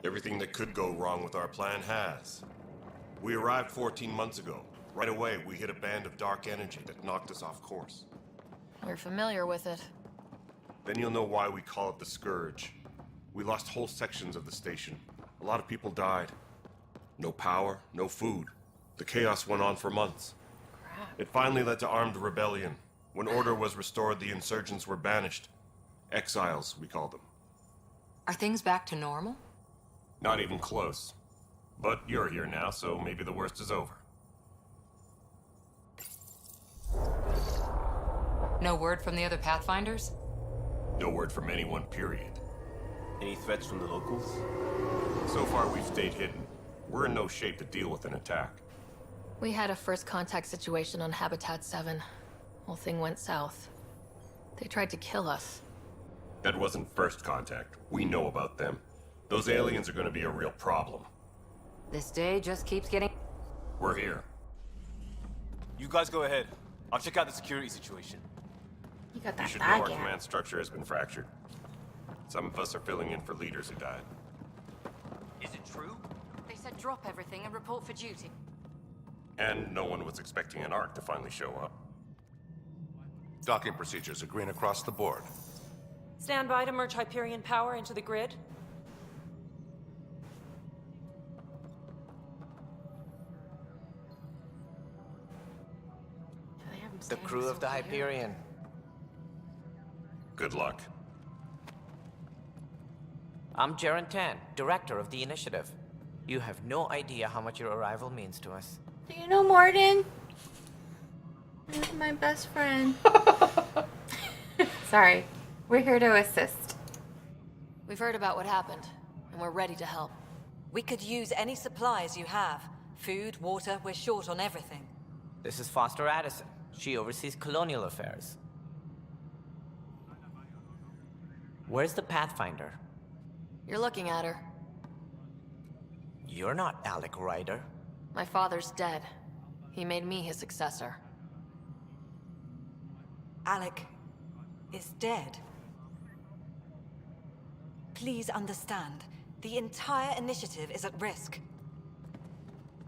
Everything that could go wrong with our plan has. We arrived 14 months ago. Right away, we hit a band of dark energy that knocked us off course. We're familiar with it. Then you'll know why we call it the Scourge. We lost whole sections of the station. A lot of people died. No power, no food. The chaos went on for months. Crap. It finally led to armed rebellion. When order was restored, the insurgents were banished. Exiles, we call them. Are things back to normal? Not even close. But you're here now, so maybe the worst is over. No word from the other Pathfinders? No word from anyone, period. Any threats from the locals? So far, we've stayed hidden. We're in no shape to deal with an attack. We had a first contact situation on Habitat 7. Whole thing went south. They tried to kill us. That wasn't first contact. We know about them. Those aliens are gonna be a real problem. This day just keeps getting... We're here. You guys go ahead. I'll check out the security situation. You got You that should know bag our in. command structure has been fractured. Some of us are filling in for leaders who died. Is it true? They said drop everything and report for duty. And no one was expecting an Ark to finally show up. Docking procedures are green across the board. Stand by to merge Hyperion power into the grid. They have 'em The standing crew of so the clear. Hyperion. Good luck. I'm Jaren Tan, director of the initiative. You have no idea how much your arrival means to us. Do you know Morden? He's my best friend. Sorry. We're here to assist. We've heard about what happened, and we're ready to help. We could use any supplies you have. Food, water, we're short on everything. This is Foster Addison. She oversees colonial affairs. Where's the Pathfinder? You're looking at her. You're not Alec Ryder. My father's dead. He made me his successor. Alec is dead. Please understand, the entire initiative is at risk.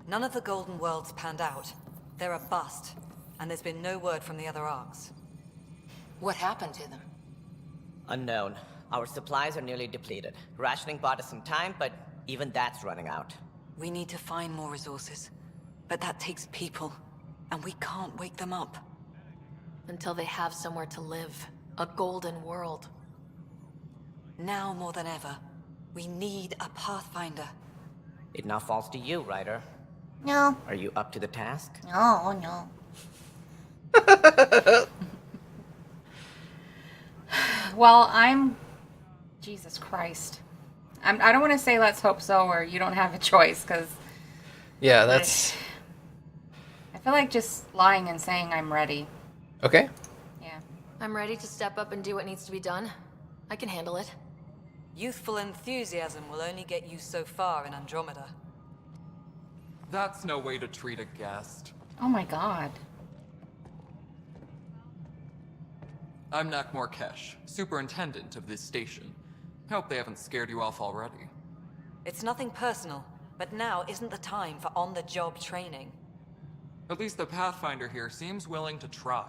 None of the Golden Worlds panned out. They're a bust, and there's been no word from the other arcs. What happened to them? Unknown. Our supplies are nearly depleted. Rationing bought us some time, but even that's running out. We need to find more resources, but that takes people, and we can't wake them up. Until they have somewhere to live. A golden world. Now more than ever, we need a Pathfinder. It now falls to you, Ryder. No. Are you up to the task? No, no. Well, Jesus Christ. I don't want to say let's hope so or you don't have a choice, because... Yeah, that's... I feel like just lying and saying I'm ready. Okay. Yeah. I'm ready to step up and do what needs to be done. I can handle it. Youthful enthusiasm will only get you so far in Andromeda. That's no way to treat a guest. Oh my god. I'm Nakmor Kesh, superintendent of this station. Hope they haven't scared you off already. It's nothing personal, but now isn't the time for on-the-job training. At least the Pathfinder here seems willing to try.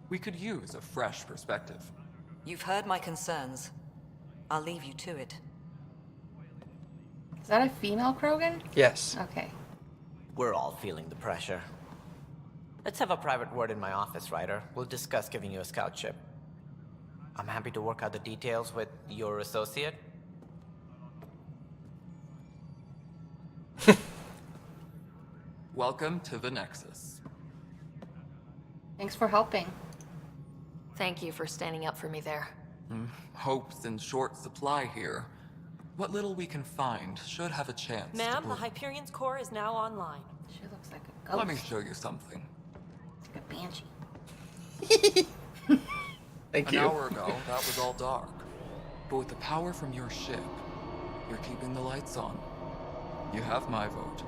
We could use a fresh perspective. You've heard my concerns. I'll leave you to it. Is that a female Krogan? Yes. Okay. We're all feeling the pressure. Let's have a private word in my office, Ryder. We'll discuss giving you a scout ship. I'm happy to work out the details with your associate. Welcome to the Nexus. Thanks for helping. Thank you for standing up for me there. Hope's in short supply here. What little we can find should have a chance. Ma'am, the Hyperion's core is now online. She looks like a ghost. Let me show you something. Like a banshee. Thank An you. hour ago, that was all dark. But with the power from your ship, you're keeping the lights on. You have my vote.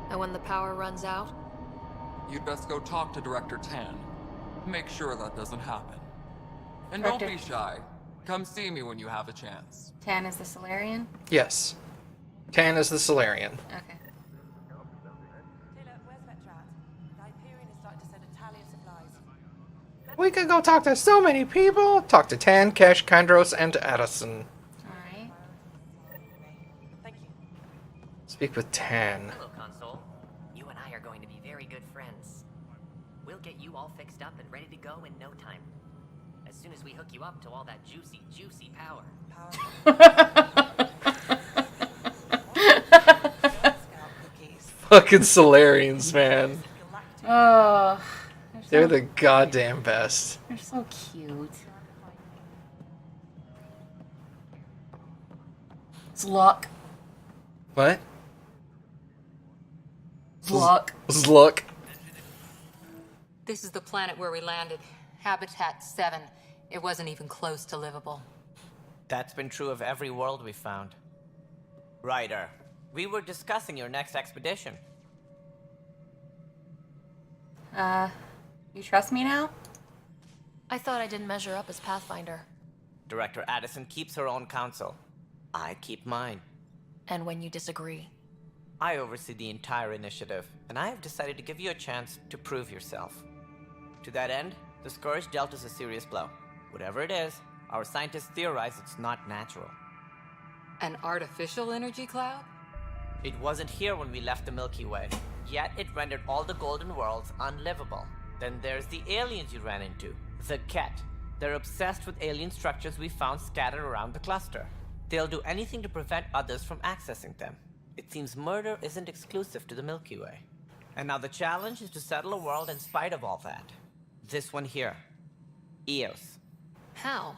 And when the power runs out, You'd best go talk to Director Tan. Make sure that doesn't happen. And don't be shy. Come see me when you have a chance. Tan is the Solarian? Yes. Tan is the Solarian. Okay. We could go talk to so many people. Talk to Tan, Kesh, Kandros, and Addison. Alright. Speak with Tan. Hello, Console. You and I are going to be very good friends. We'll get you all fixed up and ready to go in no time. As soon as we hook you up to all that juicy, juicy power. Fucking Solarians, man. Oh. They're the goddamn best. They're so cute. It's luck. What? Luck. Look. This is the planet where we landed. Habitat 7. It wasn't even close to livable. That's been true of every world we've found. Ryder, we were discussing your next expedition. You trust me now? I thought I didn't measure up as Pathfinder. Director Addison keeps her own counsel. I keep mine. And when you disagree? I oversee the entire initiative, and I have decided to give you a chance to prove yourself. To that end, the Scourge dealt us a serious blow. Whatever it is, our scientists theorize it's not natural. An artificial energy cloud? It wasn't here when we left the Milky Way, yet it rendered all the Golden Worlds unlivable. Then there's the aliens you ran into, the Ket. They're obsessed with alien structures we found scattered around the cluster. They'll do anything to prevent others from accessing them. It seems murder isn't exclusive to the Milky Way. And now the challenge is to settle a world in spite of all that. This one here. Eos. How?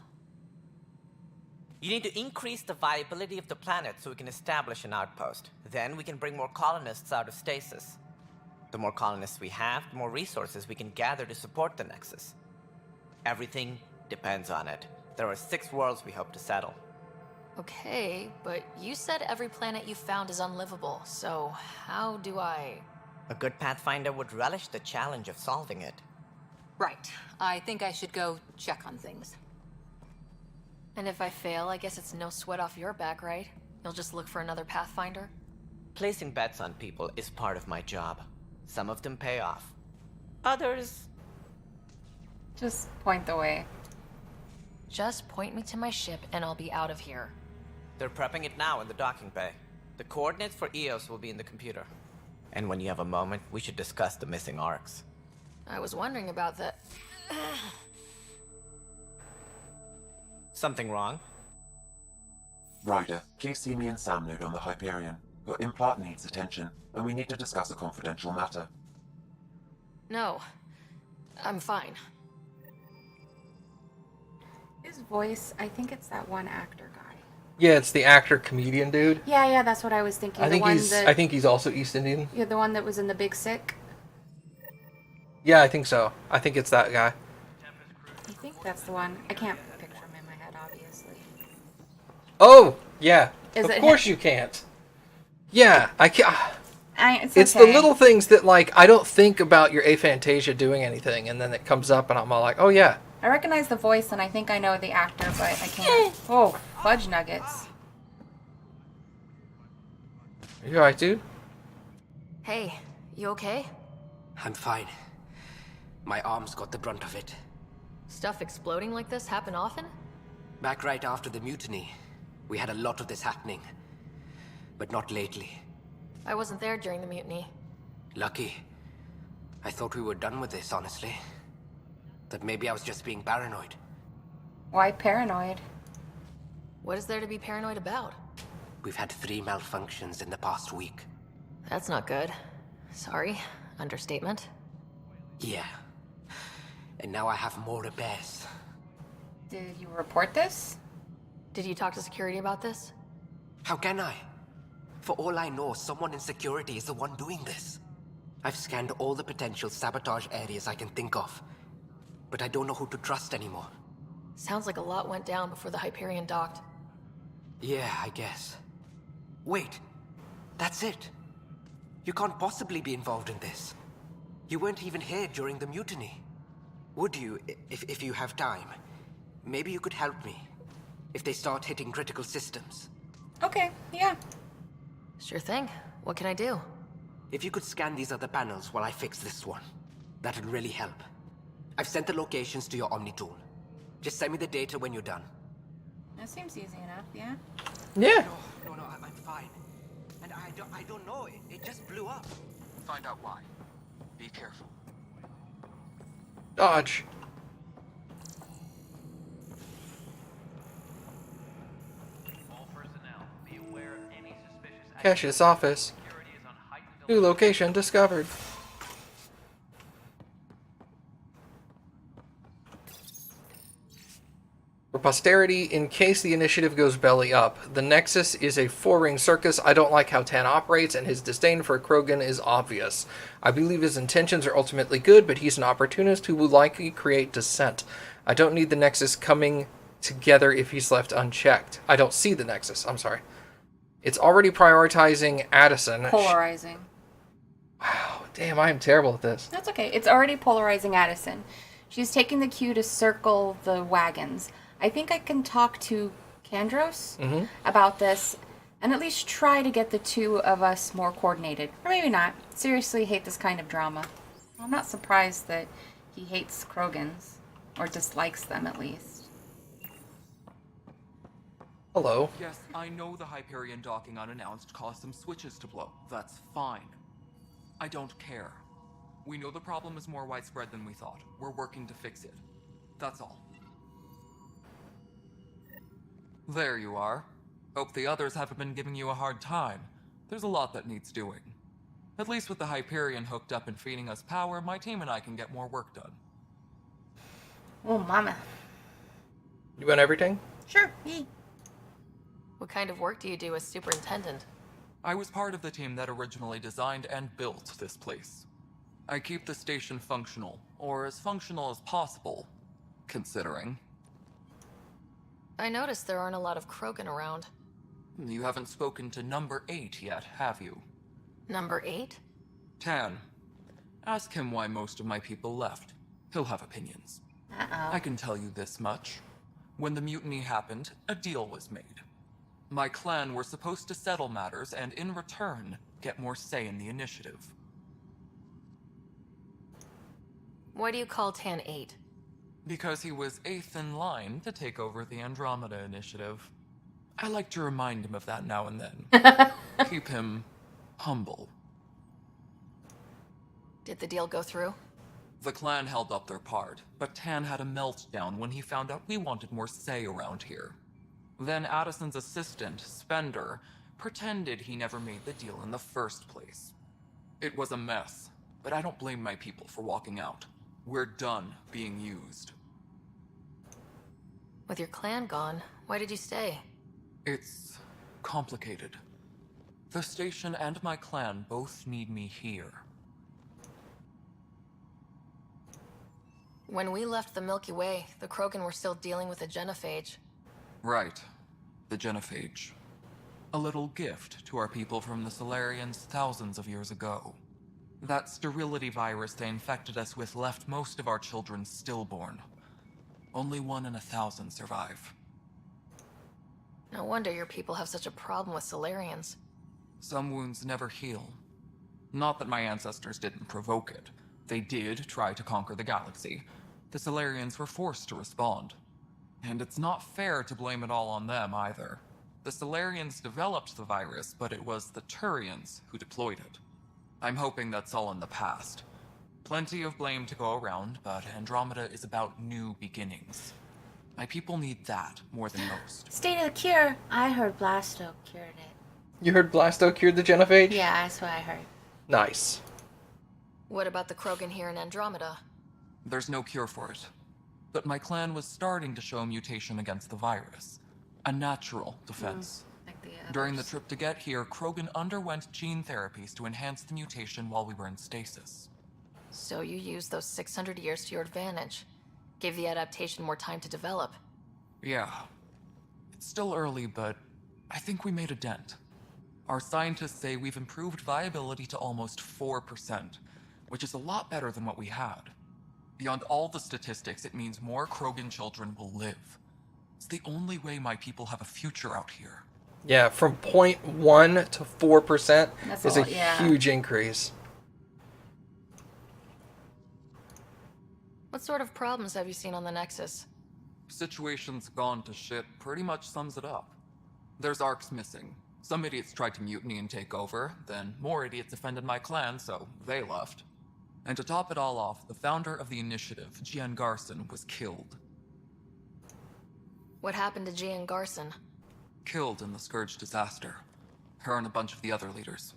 You need to increase the viability of the planet so we can establish an outpost. Then we can bring more colonists out of stasis. The more colonists we have, the more resources we can gather to support the Nexus. Everything depends on it. There are 6 worlds we hope to settle. Okay, but you said every planet you found is unlivable, so how do I... A good Pathfinder would relish the challenge of solving it. Right. I think I should go check on things. And if I fail, I guess it's no sweat off your back, right? You'll just look for another Pathfinder? Placing bets on people is part of my job. Some of them pay off. Others... Just point the way. Just point me to my ship and I'll be out of here. They're prepping it now in the docking bay. The coordinates for Eos will be in the computer. And when you have a moment, we should discuss the missing arcs. I was wondering about that. Something wrong? Ryder, please see me and Sam Node on the Hyperion. Your implant needs attention, and we need to discuss a confidential matter. No. I'm fine. His voice, I think it's that one actor guy. Yeah, it's the actor comedian dude. Yeah, that's what I was thinking. I think he's also East Indian. Yeah, the one that was in The Big Sick. Yeah, I think so. I think it's that guy. I think that's the one. I can't picture him in my head, obviously. Oh, yeah. Is of it course him? you can't. Yeah, I can't. It's the little things that, like, I don't think about your aphantasia doing anything, and then it comes up, and I'm all like, oh, yeah. I recognize the voice, and I think I know the actor, but I can't. Oh, fudge nuggets. You alright, dude? Hey, you okay? I'm fine. My arms got the brunt of it. Stuff exploding like this happen often? Back right after the mutiny, we had a lot of this happening. But not lately. I wasn't there during the mutiny. Lucky. I thought we were done with this, honestly. That maybe I was just being paranoid. Why paranoid? What is there to be paranoid about? We've had 3 malfunctions in the past week. That's not good. Sorry. Understatement. Yeah. And now I have more repairs. Did you report this? Did you talk to security about this? How can I? For all I know, someone in security is the one doing this. I've scanned all the potential sabotage areas I can think of. But I don't know who to trust anymore. Sounds like a lot went down before the Hyperion docked. Yeah, I guess. Wait. That's it. You can't possibly be involved in this. You weren't even here during the mutiny. Would you, if you have time? Maybe you could help me. if they start hitting critical systems. Okay, yeah. Sure thing. What can I do? If you could scan these other panels while I fix this one, that'd really help. I've sent the locations to your Omni tool. Just send me the data when you're done. That seems easy enough, yeah? Yeah. No, I'm fine. And I don't know, it just blew up. Find out why. Be careful. Dodge. All personnel, be aware of any suspicious Cassius office. activity is on heightened New location discovered. For posterity, in case the initiative goes belly up, the Nexus is a four-ring circus. I don't like how Tan operates, and his disdain for Krogan is obvious. I believe his intentions are ultimately good, but he's an opportunist who will likely create dissent. I don't need the Nexus coming together if he's left unchecked. I don't see the Nexus, I'm sorry. It's already prioritizing Addison. Polarizing. Wow, damn, I am terrible at this. That's okay. It's already polarizing Addison. She's taking the cue to circle the wagons. I think I can talk to Kandros about this and at least try to get the two of us more coordinated. Or maybe not. Seriously hate this kind of drama. I'm not surprised that he hates Krogans. Or dislikes them, at least. Hello. Yes, I know the Hyperion docking unannounced caused some switches to blow. That's fine. I don't care. We know the problem is more widespread than we thought. We're working to fix it. That's all. There you are. Hope the others haven't been giving you a hard time. There's a lot that needs doing. At least with the Hyperion hooked up and feeding us power, my team and I can get more work done. Oh, mama. You want everything? Sure, me. What kind of work do you do as superintendent? I was part of the team that originally designed and built this place. I keep the station functional, or as functional as possible, considering. I noticed there aren't a lot of Krogan around. You haven't spoken to number 8 yet, have you? Number 8? Tan. Ask him why most of my people left. He'll have opinions. Uh-oh. I can tell you this much. When the mutiny happened, a deal was made. My clan were supposed to settle matters and, in return, get more say in the initiative. Why do you call Tan 8? Because he was 8th in line to take over the Andromeda initiative. I like to remind him of that now and then. Keep him humble. Did the deal go through? The clan held up their part, but Tan had a meltdown when he found out we wanted more say around here. Then Addison's assistant, Spender, pretended he never made the deal in the first place. It was a mess, but I don't blame my people for walking out. We're done being used. With your clan gone, why did you stay? It's complicated. The station and my clan both need me here. When we left the Milky Way, the Krogan were still dealing with the genophage. Right. The genophage. A little gift to our people from the Solarians thousands of years ago. That sterility virus they infected us with left most of our children stillborn. Only 1 in 1,000 survive. No wonder your people have such a problem with Solarians. Some wounds never heal. Not that my ancestors didn't provoke it. They did try to conquer the galaxy. The Solarians were forced to respond. And it's not fair to blame it all on them, either. The Solarians developed the virus, but it was the Turians who deployed it. I'm hoping that's all in the past. Plenty of blame to go around, but Andromeda is about new beginnings. My people need that more than most. State of the cure. I heard Blasto cured it. You heard Blasto cured the genophage? Yeah, that's what I heard. Nice. What about the Krogan here in Andromeda? There's no cure for it. But my clan was starting to show a mutation against the virus. A natural defense. Like the others. During the trip to get here, Krogan underwent gene therapies to enhance the mutation while we were in stasis. So you used those 600 years to your advantage. Gave the adaptation more time to develop. Yeah. It's still early, but I think we made a dent. Our scientists say we've improved viability to almost 4%, which is a lot better than what we had. Beyond all the statistics, it means more Krogan children will live. It's the only way my people have a future out here. Yeah, from 0.1 to 4% That's is a a lot, yeah. huge increase. What sort of problems have you seen on the Nexus? Situation's gone to shit pretty much sums it up. There's arcs missing. Some idiots tried to mutiny and take over, then more idiots offended my clan, so they left. And to top it all off, the founder of the initiative, Gian Garson, was killed. What happened to Gian Garson? Killed in the Scourge disaster. Her and a bunch of the other leaders.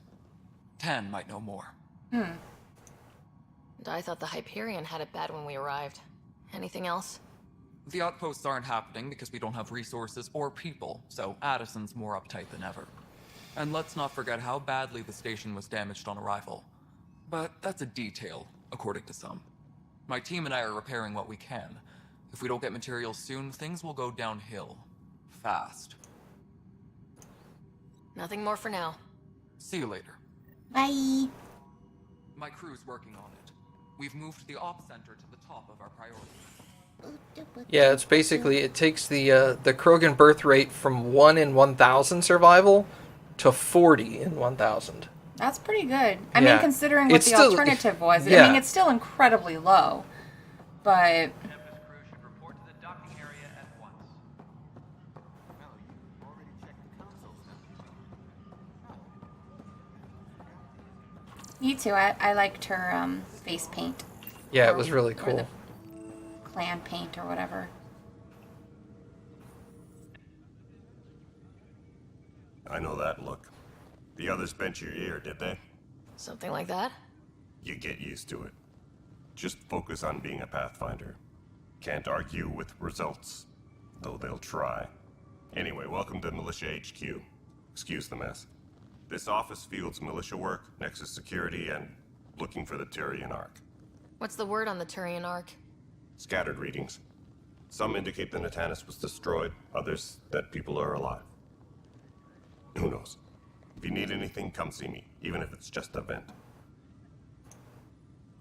Tan might know more. And I thought the Hyperion had it bad when we arrived. Anything else? The outposts aren't happening because we don't have resources or people, so Addison's more uptight than ever. And let's not forget how badly the station was damaged on arrival. But that's a detail, according to some. My team and I are repairing what we can. If we don't get materials soon, things will go downhill. Fast. Nothing more for now. See you later. Bye. My crew's working on it. We've moved the op center to the top of our priority. Yeah, it's basically, it takes the Krogan birth rate from 1 in 1,000 survival to 40 in 1,000. That's pretty good. I Yeah. mean, considering what It's the still- alternative was. I yeah. mean, it's still incredibly low. But Tempest crew should report to the docking area at once. you too. I liked her face paint. Yeah, it was really Or cool. the clan paint or whatever. I know that look. The others bent your ear, did they? Something like that? You get used to it. Just focus on being a Pathfinder. Can't argue with results, though they'll try. Anyway, welcome to Militia HQ. Excuse the mess. This office fields militia work, Nexus security, and looking for the Turian Ark. What's the word on the Turian Ark? Scattered readings. Some indicate the Natanus was destroyed, others that people are alive. Who knows? If you need anything, come see me, even if it's just a vent.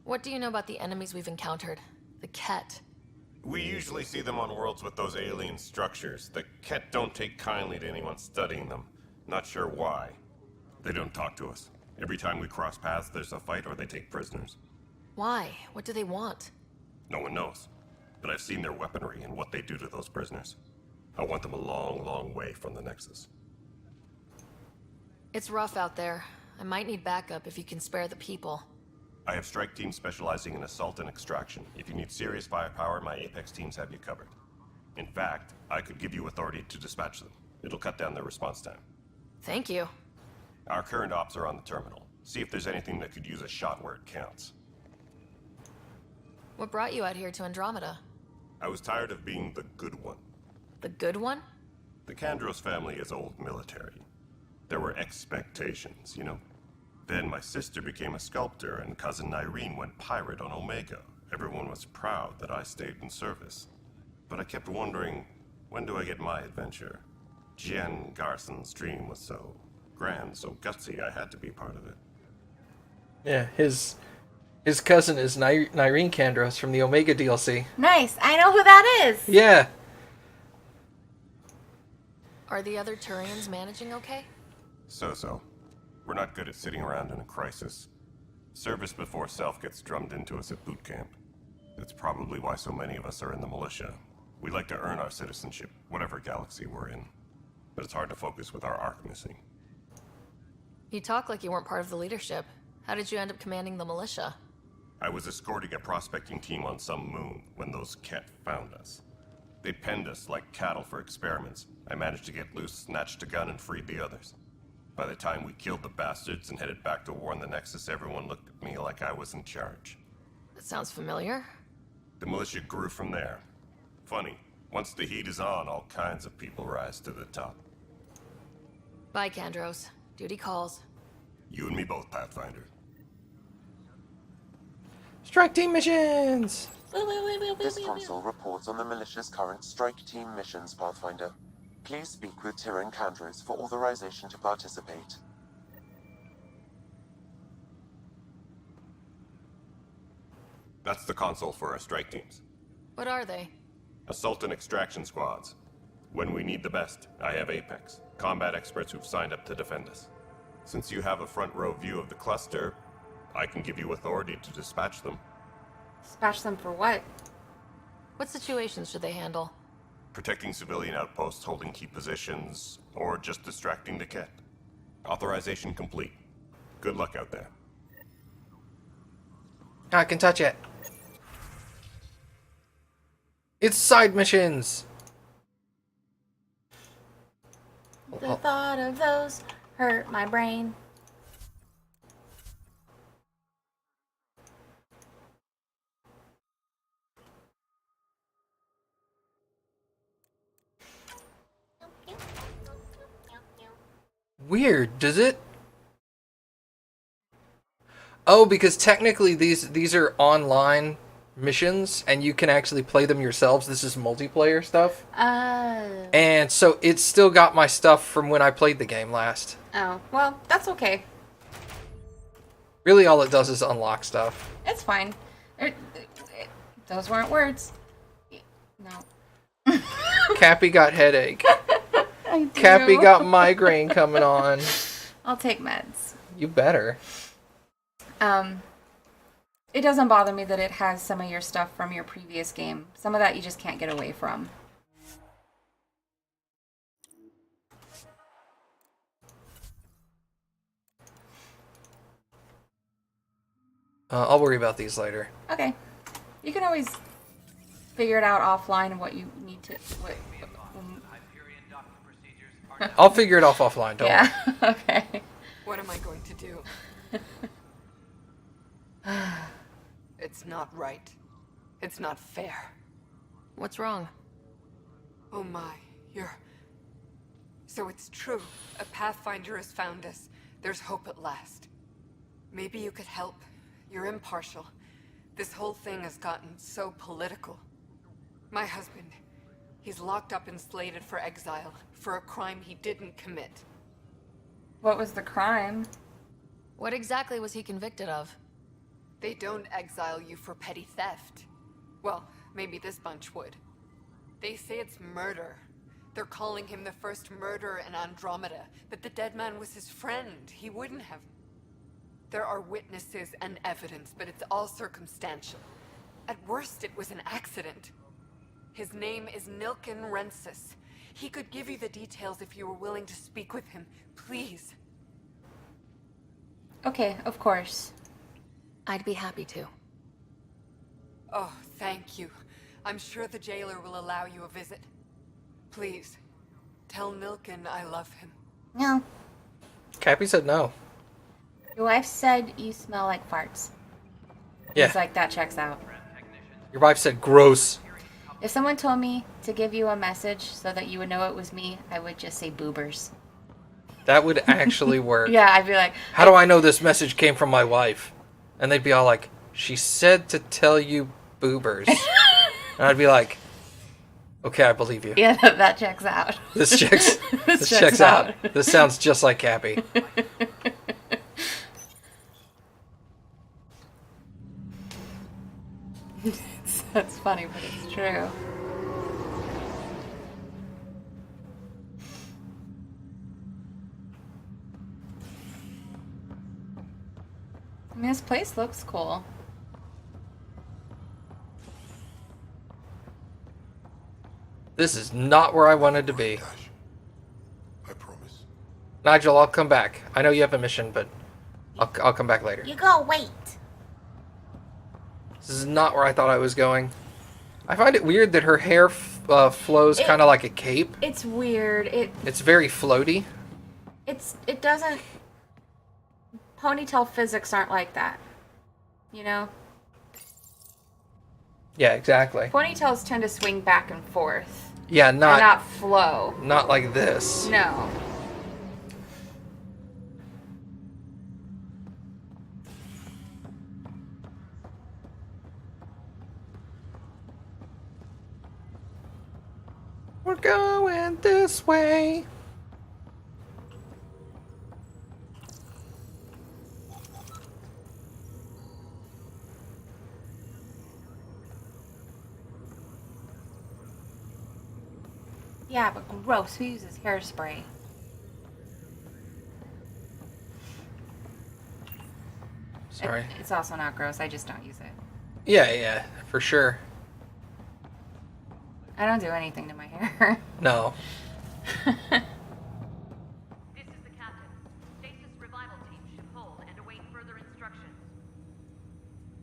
What do you know about the enemies we've encountered? The Ket. We usually see them on worlds with those alien structures. The Ket don't take kindly to anyone studying them. Not sure why. They don't talk to us. Every time we cross paths, there's a fight or they take prisoners. Why? What do they want? No one knows. But I've seen their weaponry and what they do to those prisoners. I want them a long, long way from the Nexus. It's rough out there. I might need backup if you can spare the people. I have strike teams specializing in assault and extraction. If you need serious firepower, my Apex teams have you covered. In fact, I could give you authority to dispatch them. It'll cut down their response time. Thank you. Our current ops are on the terminal. See if there's anything that could use a shot where it counts. What brought you out here to Andromeda? I was tired of being the good one. The good one? The Kandros family is old military. There were expectations, you know? Then my sister became a sculptor and cousin Irene went pirate on Omega. Everyone was proud that I stayed in service. But I kept wondering, when do I get my adventure? Gian Garson's dream was so grand, so gutsy, I had to be part of it. Yeah, his cousin is Nyreen Kandros from the Omega DLC. Nice. I know who that is. Yeah. Are the other Turians managing okay? So. We're not good at sitting around in a crisis. Service before self gets drummed into us at boot camp. That's probably why so many of us are in the militia. We like to earn our citizenship, whatever galaxy we're in. But it's hard to focus with our arc missing. You talk like you weren't part of the leadership. How did you end up commanding the militia? I was escorting a prospecting team on some moon when those Ket found us. They penned us like cattle for experiments. I managed to get loose, snatched a gun, and freed the others. By the time we killed the bastards and headed back to war in the Nexus, everyone looked at me like I was in charge. That sounds familiar. The militia grew from there. Funny, once the heat is on, all kinds of people rise to the top. Bye, Kandros. Duty calls. You and me both, Pathfinder. Strike team missions! This console reports on the militia's current strike team missions, Pathfinder. Please speak with Tyrion Kandros for authorization to participate. That's the console for our strike teams. What are they? Assault and extraction squads. When we need the best, I have Apex, combat experts who've signed up to defend us. Since you have a front row view of the cluster, I can give you authority to dispatch them. Dispatch them for what? What situations should they handle? Protecting civilian outposts, holding key positions, or just distracting the Ket. Authorization complete. Good luck out there. I can touch it. It's side missions. The thought of those hurt my brain. Weird, does it? Oh, because technically these are online missions and you can actually play them yourselves. This is multiplayer stuff. And so it's still got my stuff from when I played the game last. Oh, well, that's okay. Really all it does is unlock stuff. It's fine. Those weren't words. No. Kappy got headache. I do. Kappy got migraine coming on. I'll take meds. You better. It doesn't bother me that it has some of your stuff from your previous game. Some of that you just can't get away from. I'll worry about these later. Okay. You can always figure it out offline what you need to... I'll figure it off offline, don't worry. Yeah, okay. What am I going to do? It's not right. It's not fair. What's wrong? Oh my, So it's true. A Pathfinder has found us. There's hope at last. Maybe you could help. You're impartial. This whole thing has gotten so political. My husband, he's locked up and slated for exile for a crime he didn't commit. What was the crime? What exactly was he convicted of? They don't exile you for petty theft. Well, maybe this bunch would. They say it's murder. They're calling him the first murderer in Andromeda, but the dead man was his friend. He wouldn't have... There are witnesses and evidence, but it's all circumstantial. At worst, it was an accident. His name is Nilken Rensis. He could give you the details if you were willing to speak with him. Please. Okay, of course. I'd be happy to. Oh, thank you. I'm sure the jailer will allow you a visit. Please, tell Nilken I love him. No. Kappy said no. Your wife said you smell like farts. Yeah. It's like, that checks out. Your wife said gross. If someone told me to give you a message so that you would know it was me, I would just say boobers. That would actually work. Yeah, I'd be like... How do I know this message came from my wife? And they'd be all like, she said to tell you boobers. And I'd be like, okay, I believe you. Yeah, that checks out. This checks out. This sounds just like Kappy. That's funny, but it's true. I mean, this place looks cool. This is not where I wanted to be. I promise. Nigel, I'll come back. I know you have a mission, but I'll come back later. You go wait. This is not where I thought I was going. I find it weird that her hair flows kind of like a cape. It's weird. It's very floaty. It doesn't... Ponytail physics aren't like that. You know? Yeah, exactly. Ponytails tend to swing back and forth. Yeah, And not flow. Not like this. No. We're going this way. Yeah, but gross. Who uses hairspray? Sorry. It's also not gross. I just don't use it. Yeah, for sure. I don't do anything to my hair. No. This is the captain. Stasis revival team should hold and await further instructions.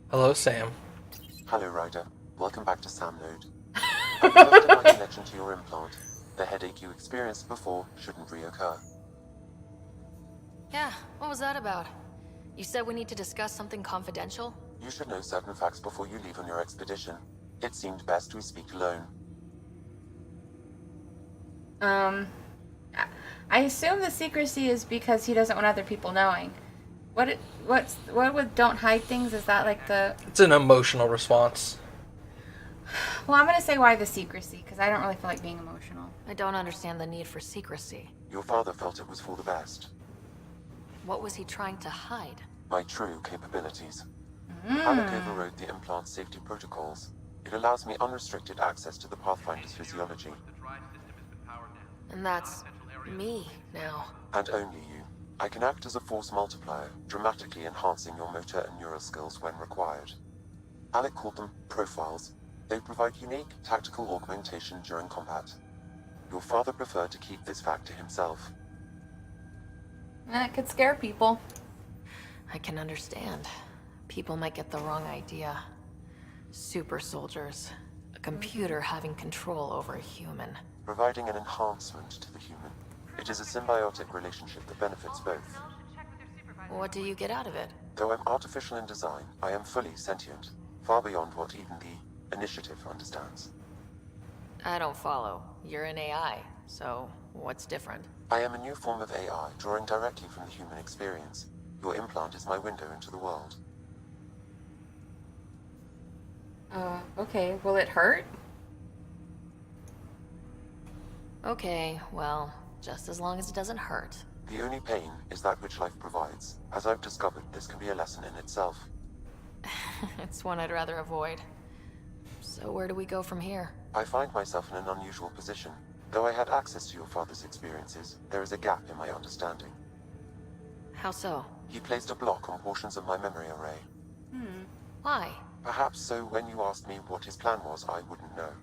Hello, Sam. Hello, Ryder. Welcome back to Sam Node. I've tested my connection to your implant. The headache you experienced before shouldn't reoccur. Yeah, what was that about? You said we need to discuss something confidential? You should know certain facts before you leave on your expedition. It seemed best we speak alone. I assume the secrecy is because he doesn't want other people knowing. What with don't hide things? Is that like the... It's an emotional response. Well, I'm gonna say why the secrecy, because I don't really feel like being emotional. I don't understand the need for secrecy. Your father felt it was for the best. What was he trying to hide? My true capabilities. Alec overrode the implant's safety protocols. It allows me unrestricted access to the Pathfinder's physiology. And that's me now. And only you. I can act as a force multiplier, dramatically enhancing your motor and neural skills when required. Alec called them profiles. They provide unique tactical augmentation during combat. Your father preferred to keep this fact to himself. It could scare people. I can understand. People might get the wrong idea. Super soldiers. A computer having control over a human. Providing an enhancement to the human. It is a symbiotic relationship that benefits both. What do you get out of it? Though I'm artificial in design, I am fully sentient, far beyond what even the Initiative understands. I don't follow. You're an AI, so what's different? I am a new form of AI, drawing directly from the human experience. Your implant is my window into the world. Okay. Will it hurt? Okay, well, just as long as it doesn't hurt. The only pain is that which life provides. As I've discovered, this can be a lesson in itself. It's one I'd rather avoid. So where do we go from here? I find myself in an unusual position. Though I had access to your father's experiences, there is a gap in my understanding. How so? He placed a block on portions of my memory array. Why? Perhaps so when you asked me what his plan was, I wouldn't know.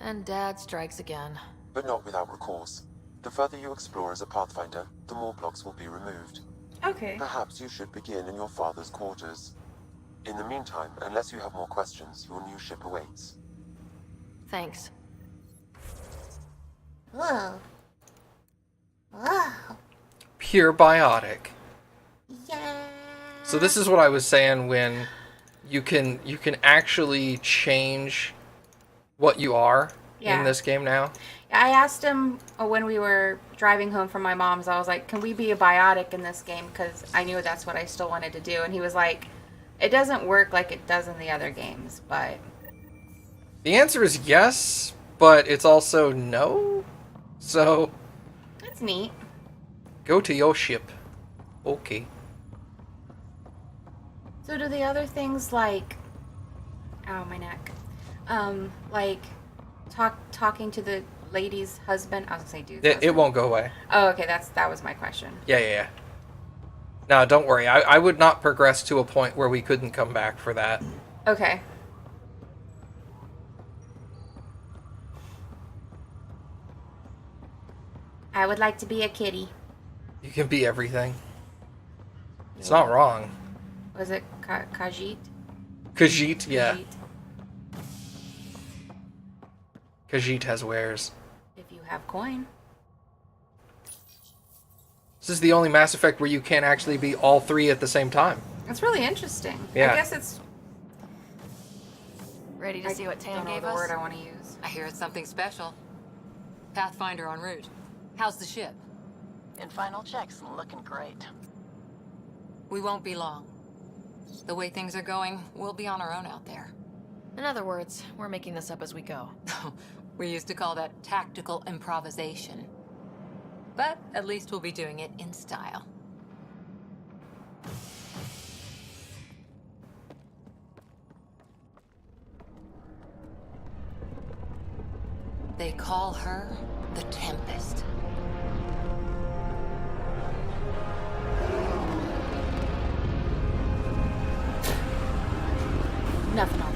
And Dad strikes again. But not without recourse. The further you explore as a Pathfinder, the more blocks will be removed. Okay. Perhaps you should begin in your father's quarters. In the meantime, unless you have more questions, your new ship awaits. Thanks. Whoa. Whoa. Pure biotic. Yeah. So this is what I was saying when you can actually change what you are in this game now. I asked him when we were driving home from my mom's, I was like, can we be a biotic in this game? Because I knew that's what I still wanted to do. And he was like, it doesn't work like it does in the other games, but... The answer is yes, but it's also no. So... That's neat. Go to your ship. Okay. So do the other things like... Ow, my neck. Like talking to the lady's husband. I was gonna say dude. It won't go away. Oh, okay. That was my question. Yeah. No, don't worry. I would not progress to a point where we couldn't come back for that. Okay. I would like to be a kitty. You can be everything. It's not wrong. Was it Khajiit? Khajiit, yeah. Khajiit. Khajiit has wares. If you have coin. This is the only Mass Effect where you can't actually be all three at the same time. That's really interesting. Yeah. I guess it's... Ready to see what Tam gave us? I don't know the word I want to use. I hear it's something special. Pathfinder en route. How's the ship? In final checks and looking great. We won't be long. The way things are going, we'll be on our own out there. In other words, we're making this up as we go. We used to call that tactical improvisation. But at least we'll be doing it in style. They call her the Tempest. Nothing on.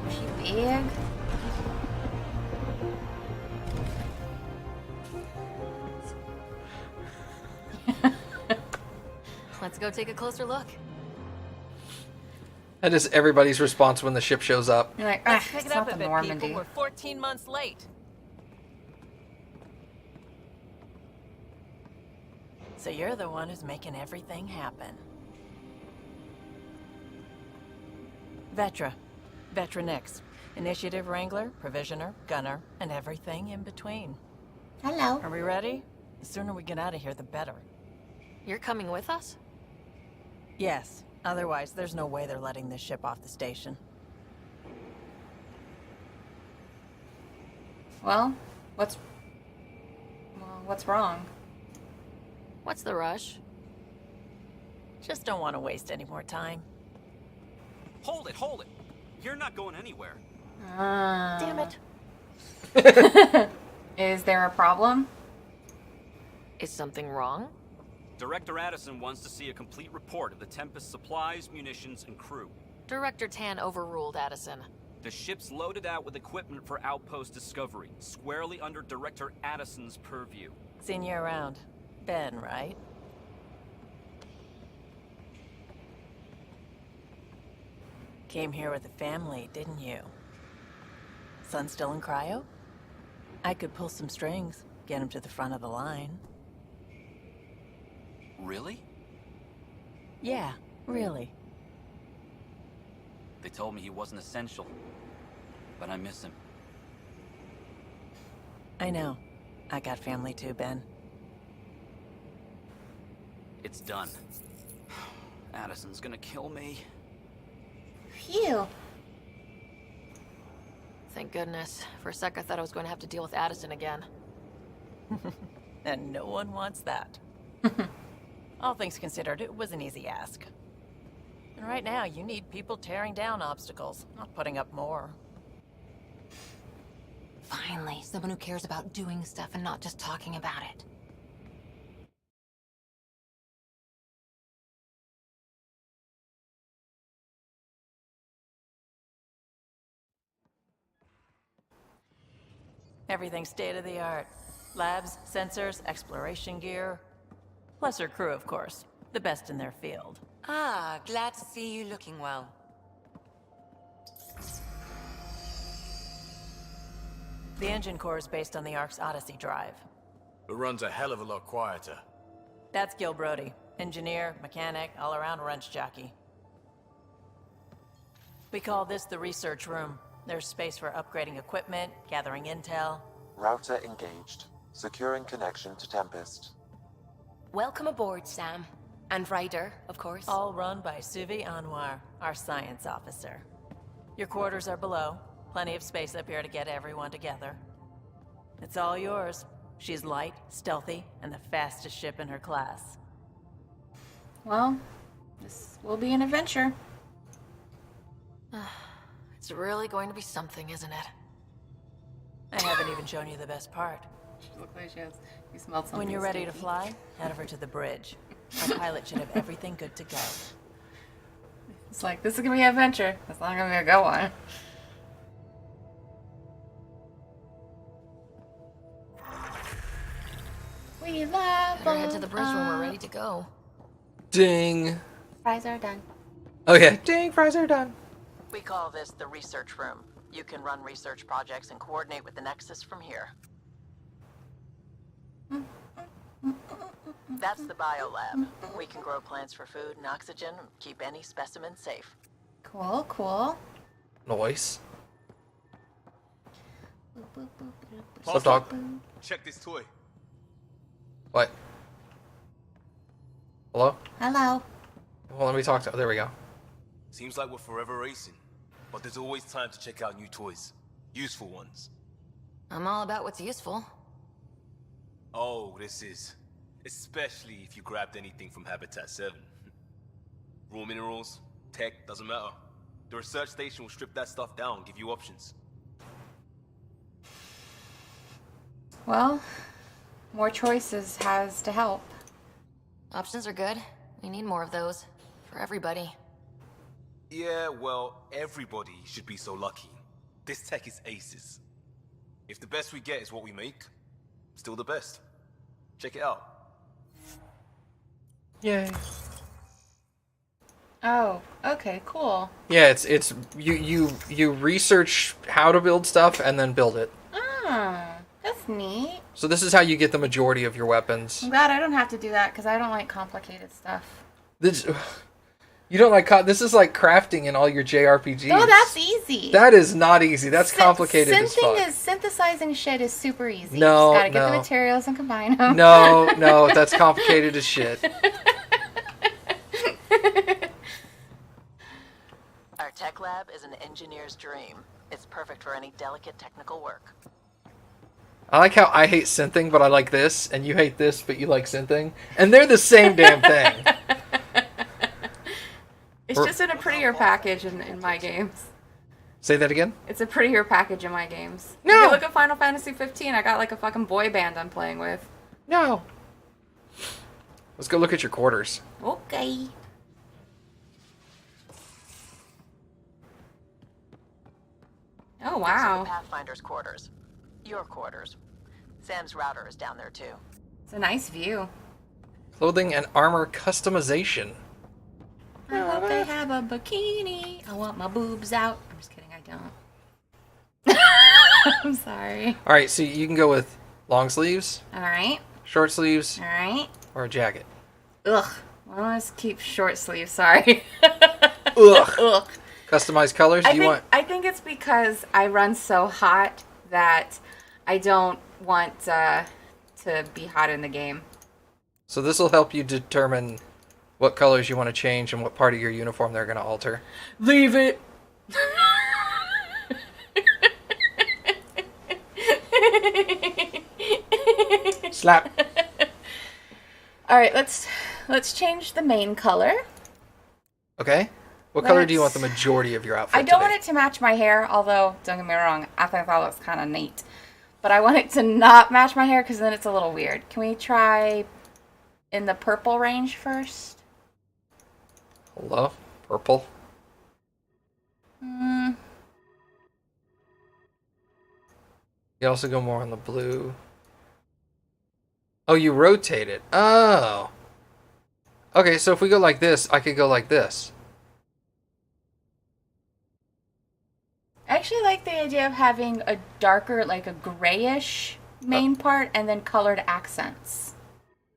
Is she big? Let's go take a closer look. That is everybody's response when the ship shows up. You're like, Let's ugh, pick it's it up not a the bit, Normandy. people. We're 14 months late. So you're the one who's making everything happen. Vetra. Vetra Nix. Initiative Wrangler, Provisioner, Gunner, and everything in between. Hello. Are we ready? The sooner we get out of here, the better. You're coming with us? Yes. Otherwise, there's no way they're letting this ship off the station. Well, what's wrong? What's the rush? Just don't want to waste any more time. Hold it, hold it. You're not going anywhere. Damn it. Is there a problem? Is something wrong? Director Addison wants to see a complete report of the Tempest's supplies, munitions, and crew. Director Tan overruled Addison. The ship's loaded out with equipment for outpost discovery, squarely under Director Addison's purview. Seen you around. Ben, right? Came here with a family, didn't you? Son still in cryo? I could pull some strings, get him to the front of the line. Really? Yeah, really. They told me he wasn't essential, but I miss him. I know. I got family too, Ben. It's done. Addison's gonna kill me. Phew. Thank goodness. For a sec I thought I was going to have to deal with Addison again. And no one wants that. All things considered, it was an easy ask. And right now, you need people tearing down obstacles, not putting up more. Finally, someone who cares about doing stuff and not just talking about it. Everything's state-of-the-art. Labs, sensors, exploration gear. Plus her crew, of course. The best in their field. Ah, glad to see you looking well. The engine core is based on the Ark's Odyssey drive. It runs a hell of a lot quieter. That's Gil Brody. Engineer, mechanic, all-around wrench jockey. We call this the research room. There's space for upgrading equipment, gathering intel. Router engaged. Securing connection to Tempest. Welcome aboard, Sam. And Ryder, of course. All run by Suvi Anwar, our science officer. Your quarters are below. Plenty of space up here to get everyone together. It's all yours. She's light, stealthy, and the fastest ship in her class. Well, this will be an adventure. It's really going to be something, isn't it? I haven't even shown you the best part. She looks like you smelled something. When you're ready to stinky. fly, head over to the bridge. Our pilot should have everything good to go. It's like, this is gonna be an adventure. That's not gonna go on. We love Better head to the bridge when we're ready to go. Ding. Fries are done. Oh yeah, ding, fries are done. We call this the research room. You can run research projects and coordinate with the Nexus from here. That's the biolab. We can grow plants for food and oxygen, keep any specimen safe. Cool, cool. Noise. Pause Stop, dog. Check this toy. What? Hello? Hello. Well, let me talk to. Oh, there we go. Seems like we're forever racing, but there's always time to check out new toys. Useful ones. I'm all about what's useful. Oh, this is Especially if you grabbed anything from Habitat 7. Raw minerals, tech, doesn't matter. The research station will strip that stuff down, give you options. Well, more choices has to help. Options are good. We need more of those. For everybody. Yeah, well, everybody should be so lucky. This tech is aces. If the best we get is what we make, still the best. Check it out. Yay. Oh, okay, cool. Yeah, it's you research how to build stuff and then build it. Ah, that's neat. So this is how you get the majority of your weapons. I'm glad I don't have to do that because I don't like complicated stuff. This, you don't like this is like crafting in all your JRPGs. Oh, that's easy. That is not easy. That's complicated as fuck. Synthesizing shit is super easy. No, you just gotta get no. the materials and combine them. No, that's complicated as shit. Our tech lab is an engineer's dream. It's perfect for any delicate technical work. I like how I hate synthing, but I like this, and you hate this, but you like synthing, and they're the same damn thing. It's just in a prettier package in my games. Say that again? It's a prettier package in my games. No! If you look at Final Fantasy 15, I got like a fucking boy band I'm playing with. No. Let's go look at your quarters. Okay. Oh, wow. These are the Pathfinder's quarters. Your quarters. Sam's router is down there too. It's a nice view. Clothing and armor customization. I hope they have a bikini. I want my boobs out. I'm just kidding, I don't. I'm sorry. Alright, so you can go with long sleeves, Alright. short sleeves, Alright. or a jacket. Ugh. I want to keep short sleeves, sorry. Ugh. Ugh. Customized colors? I think it's because I run so hot that I don't want to be hot in the game. So this will help you determine what colors you want to change and what part of your uniform they're going to alter. Leave it. Slap. All right, let's change the main color. Okay. What color do you want the majority of your outfit I don't to be? want it to match my hair, although don't get me wrong, I think that looks kind of neat. But I want it to not match my hair because then it's a little weird. Can we try in the purple range first? Hello? Purple? Hmm. You also go more on the blue. Oh, you rotate it. Oh. Okay, so if we go like this, I could go like this. I actually like the idea of having a darker, like a grayish main part and then colored accents.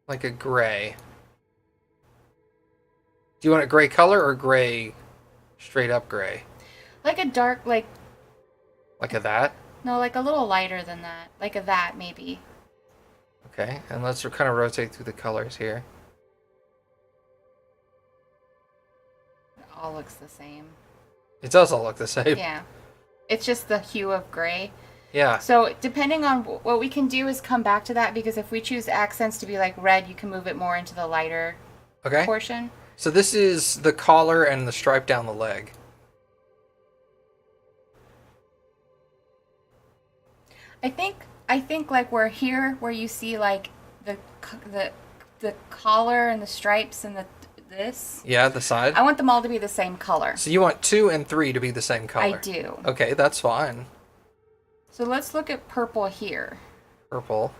Like a gray. Do you want a gray color or gray, straight up gray? Like a dark, like Like a that? no, like a little lighter than that. Like a that, maybe. Okay, and let's kind of rotate through the colors here. It all looks the same. It does all look the same. Yeah. It's just the hue of gray. Yeah. So depending on what we can do is come back to that, because if we choose accents to be like red, you can move it more into the lighter Okay. portion. So this is the collar and the stripe down the leg. I think like we're here where you see like the collar and the stripes and this. Yeah, the side. I want them all to be the same color. So you want 2 and 3 to be the same color? I do. Okay, that's fine. So let's look at purple here. Purple.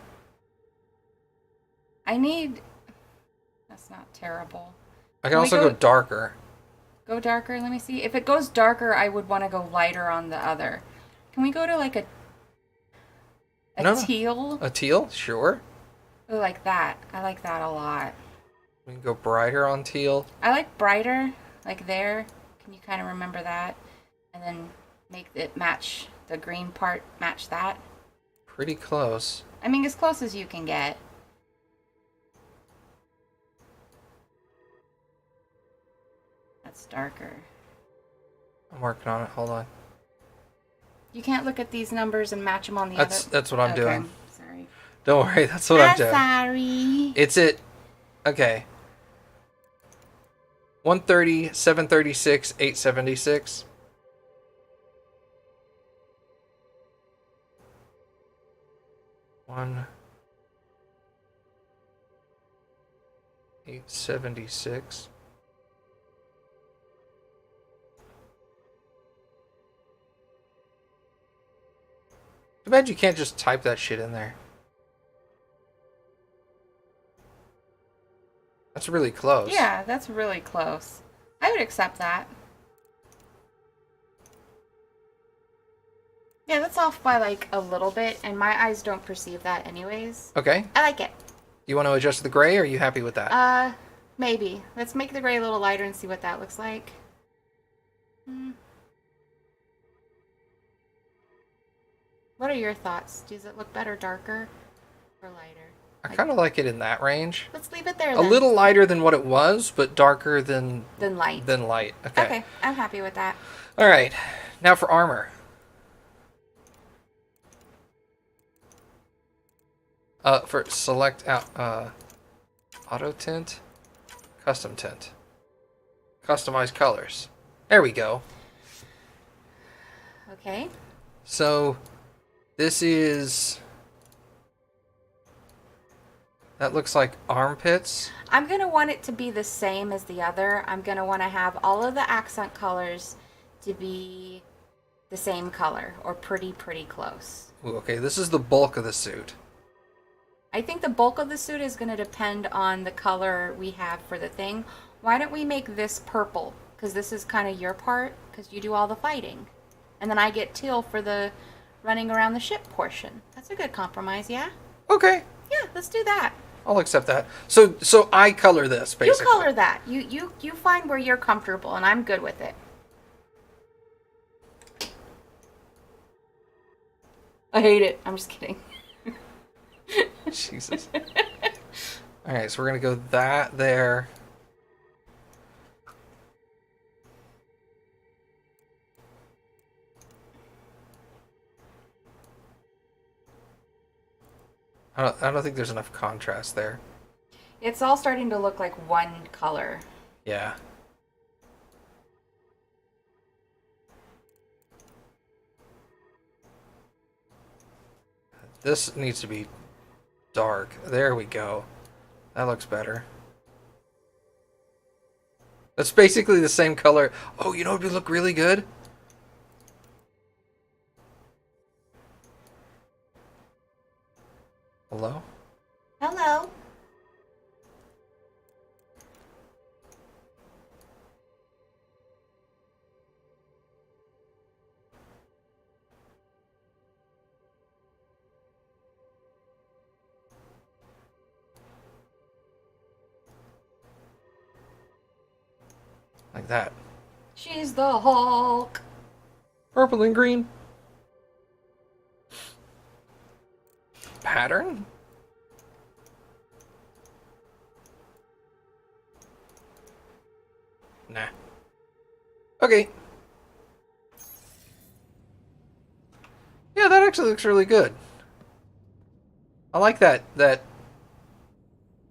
That's not terrible. I can also go darker. Go darker, let me see. If it goes darker, I would want to go lighter on the other. Can we go to like a teal? A teal? Sure. Oh, like that. I like that a lot. We can go brighter on teal. I like brighter, like there. Can you kind of remember that? And then make it match, the green part match that. Pretty close. I mean, as close as you can get. That's darker. I'm working on it. Hold on. You can't look at these numbers and match them on the other. That's what I'm doing. Sorry. Don't worry, that's what I'm doing. Sorry. It's it. Okay. 130, 736, 876. One. 876. Too bad you can't just type that shit in there. That's really close. Yeah, that's really close. I would accept that. Yeah, that's off by like a little bit, and my eyes don't perceive that anyways. Okay. I like it. You want to adjust the gray, or are you happy with that? Maybe. Let's make the gray a little lighter and see what that looks like. What are your thoughts? Does it look better darker or lighter? I kind of like it in that range. Let's leave it there A then. little lighter than what it was, but darker than light. Than light. Okay. Okay, I'm happy with that. All right. Now for armor. For select out auto tint, custom tint, customize colors. There we go. Okay. So this is, that looks like armpits. I'm going to want it to be the same as the other. I'm going to want to have all of the accent colors to be the same color or pretty close. Ooh, okay, this is the bulk of the suit. I think the bulk of the suit is going to depend on the color we have for the thing. Why don't we make this purple? Because this is kind of your part, because you do all the fighting. And then I get teal for the running around the ship portion. That's a good compromise, yeah? Okay. Yeah, let's do that. I'll accept that. So I color this, basically. You color that. You find where you're comfortable, and I'm good with it. I hate it. I'm just kidding. Jesus. Alright, so we're going to go that there. I don't think there's enough contrast there. It's all starting to look like one color. Yeah. This needs to be dark. There we go. That looks better. That's basically the same color. Oh, you know what would look really good? Hello? Hello. Like that. She's the Hulk. Purple and green. Pattern? Nah. Okay. Yeah, that actually looks really good. I like that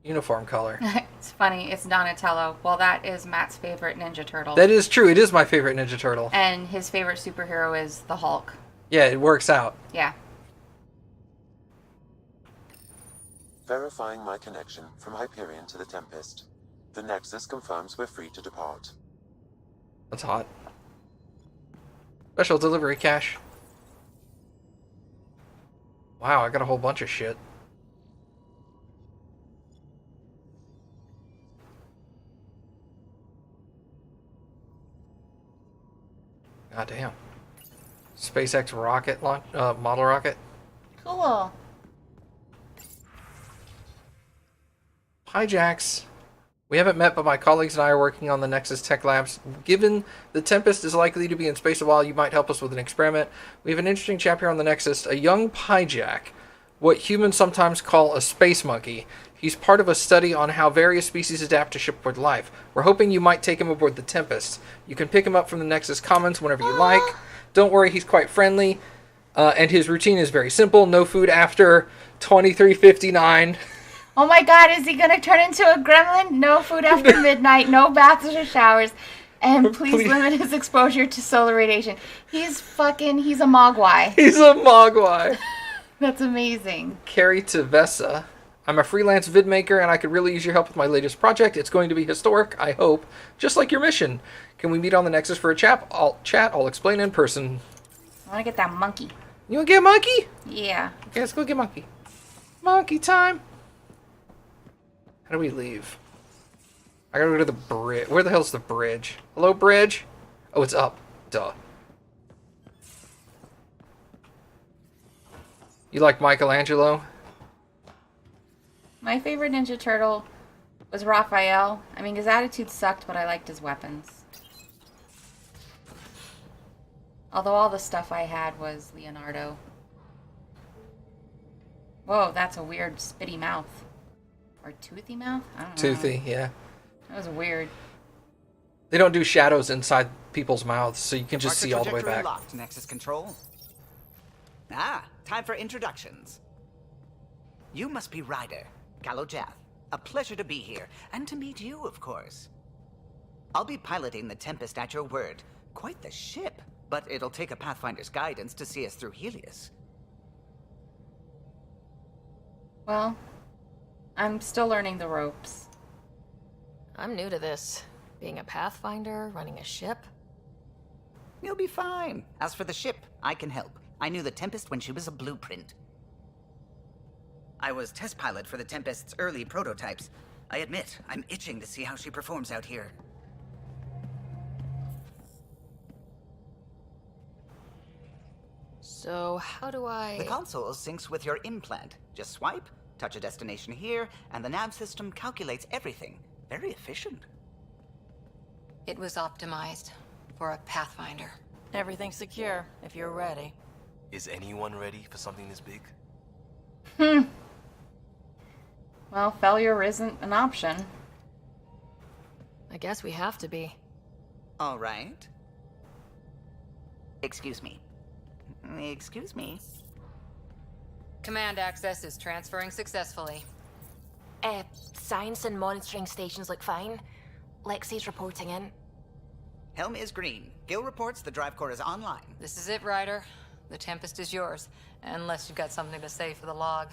uniform color. It's funny. It's Donatello. Well, that is Matt's favorite Ninja Turtle. That is true. It is my favorite Ninja Turtle. And his favorite superhero is the Hulk. Yeah, it works out. Yeah. Verifying my connection from Hyperion to the Tempest. The Nexus confirms we're free to depart. That's hot. Special delivery cache. Wow, I got a whole bunch of shit. God damn. SpaceX rocket launch, model rocket. Cool. Hijacks. We haven't met, but my colleagues and I are working on the Nexus Tech Labs. Given the Tempest is likely to be in space a while, you might help us with an experiment. We have an interesting chap here on the Nexus, a young Pyjack, what humans sometimes call a space monkey. He's part of a study on how various species adapt to shipboard life. We're hoping you might take him aboard the Tempest. You can pick him up from the Nexus Commons whenever you like. Don't worry, he's quite friendly. And his routine is very simple. No food after 23:59. Oh my god, is he gonna turn into a gremlin? No food after midnight, no baths or showers, and please limit his exposure to solar radiation. He's a mogwai. He's a mogwai. That's amazing. Carrie Tavessa. I'm a freelance vid maker and I could really use your help with my latest project. It's going to be historic, I hope, just like your mission. Can we meet on the Nexus for a chat? I'll explain in person. I want to get that monkey. You want to get a monkey? Yeah. Okay, let's go get monkey. Monkey time. How do we leave? I gotta go to the bridge. Where the hell's the bridge? Hello, bridge? Oh, it's up. Duh. You like Michelangelo? My favorite Ninja Turtle was Raphael. I mean, his attitude sucked, but I liked his weapons. Although all the stuff I had was Leonardo. Whoa, that's a weird spitty mouth. Or toothy mouth? I don't know. Toothy, yeah. That was weird. They don't do shadows inside people's mouths, so you can just see all the way back. Locked, Nexus Control. Time for introductions. You must be Ryder, Kalojath. A pleasure to be here, and to meet you, of course. I'll be piloting the Tempest at your word. Quite the ship, but it'll take a Pathfinder's guidance to see us through Helios. Well, I'm still learning the ropes. I'm new to this. Being a Pathfinder, running a ship. You'll be fine. As for the ship, I can help. I knew the Tempest when she was a blueprint. I was test pilot for the Tempest's early prototypes. I admit, I'm itching to see how she performs out here. So, how do I... The console syncs with your implant. Just swipe, touch a destination here, and the nav system calculates everything. Very efficient. It was optimized for a Pathfinder. Everything's secure, if you're ready. Is anyone ready for something this big? Well, failure isn't an option. I guess we have to be. All right. Excuse me. Excuse me. Command access is transferring successfully. Science and monitoring stations look fine. Lexi's reporting in. Helm is green. Gil reports the drive core is online. This is it, Ryder. The Tempest is yours, unless you've got something to say for the log.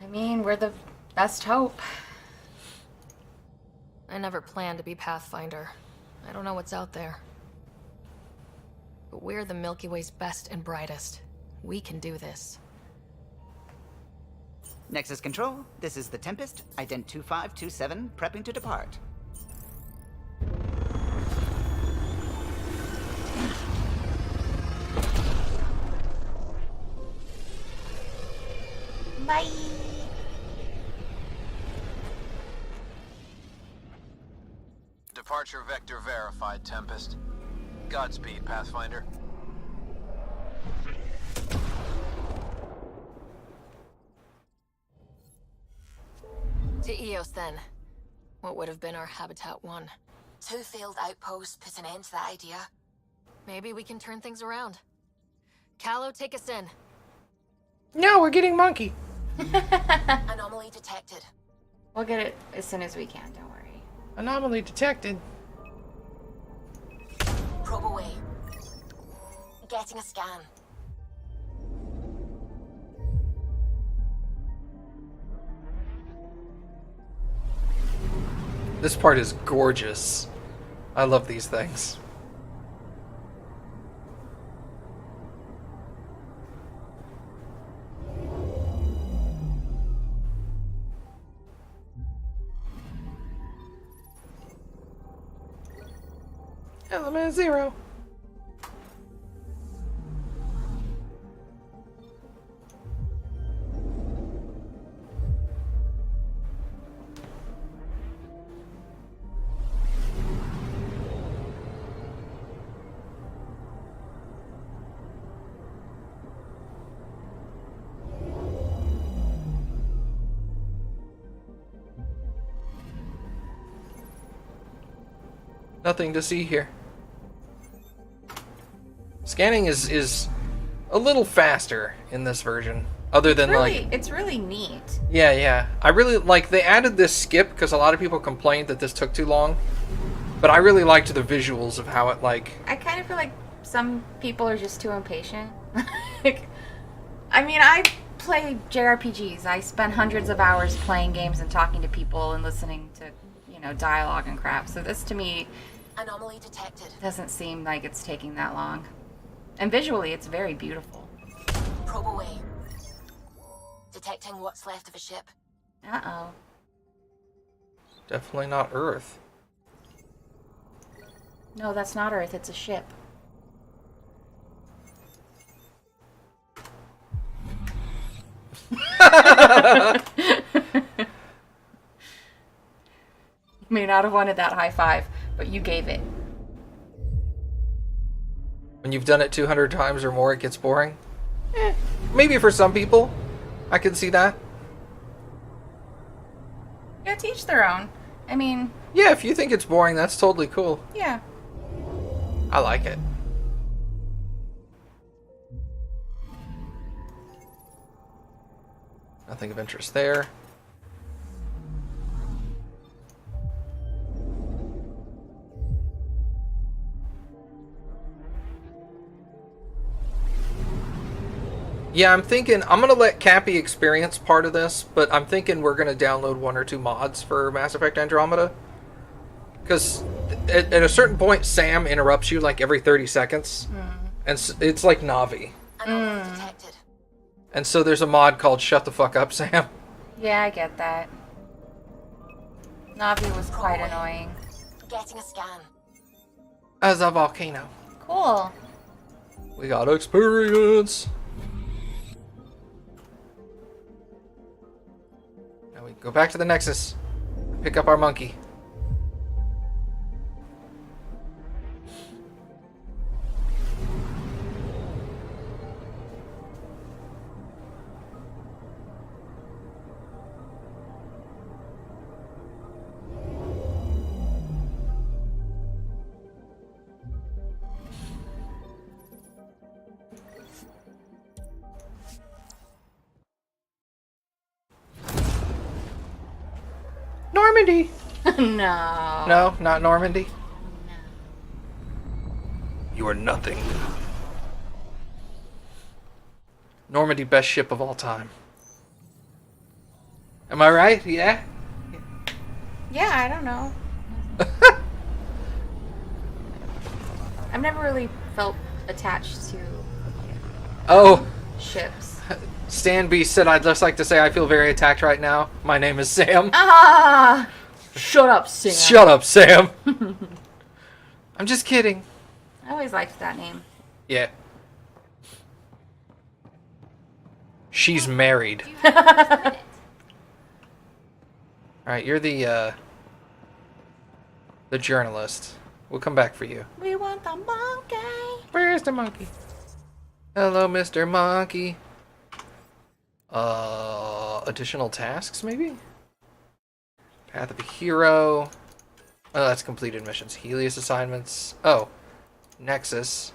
I mean, we're the best hope. I never planned to be Pathfinder. I don't know what's out there. But we're the Milky Way's best and brightest. We can do this. Nexus Control, this is the Tempest, ident 2527, prepping to depart. Bye. Departure vector verified, Tempest. Godspeed, Pathfinder. To Eos, then. What would have been our Habitat 1? 2 failed outposts put an end to that idea. Maybe we can turn things around. Callow, take us in. No, we're getting monkey. Anomaly detected. We'll get it as soon as we can, don't worry. Anomaly detected. Probe away. Getting a scan. This part is gorgeous. I love these things. Element 0. Nothing to see here. Scanning is a little faster in this version. Other than It's really neat. Yeah. I really like they added this skip because a lot of people complained that this took too long. But I really liked the visuals of how it I kind of feel like some people are just too impatient. I mean, I play JRPGs. I spend hundreds of hours playing games and talking to people and listening to, dialogue and crap. So this to me Anomaly detected. doesn't seem like it's taking that long. And visually, it's very beautiful. Probe away. Detecting what's left of a ship. Uh-oh. Definitely not Earth. No, that's not Earth. It's a ship. You may not have wanted that high five, but you gave it. When you've done it 200 times or more, it gets boring. Maybe for some people. I can see that. Yeah, to each their own. I mean... Yeah, if you think it's boring, that's totally cool. Yeah. I like it. Nothing of interest there. Yeah, I'm thinking I'm going to let Kappy experience part of this, but I'm thinking we're going to download 1 or 2 mods for Mass Effect Andromeda. Because at a certain point, Sam interrupts you like every 30 seconds. And it's like Navi. And so there's a mod called Shut the Fuck Up, Sam. Yeah, I get that. Navi was quite annoying. Getting a scan. As a volcano. Cool. We got experience. Now we go back to the Nexus. Pick up our monkey. Normandy! No. No, not Normandy? No. You are nothing. Normandy, best ship of all time. Am I right? Yeah? Yeah, I don't know. I've never really felt attached to ships. Stan B said, I'd just like to say I feel very attacked right now. My name is Sam. Ah! Shut up, Sam. Shut up, Sam. I'm just kidding. I always liked that name. Yeah. She's married. Alright, you're the journalist. We'll come back for you. we want the monkey. Where's the monkey? Hello, Mr. Monkey. Additional tasks, maybe? Path of a Hero. Oh, that's completed missions. Helios assignments. Oh. Nexus.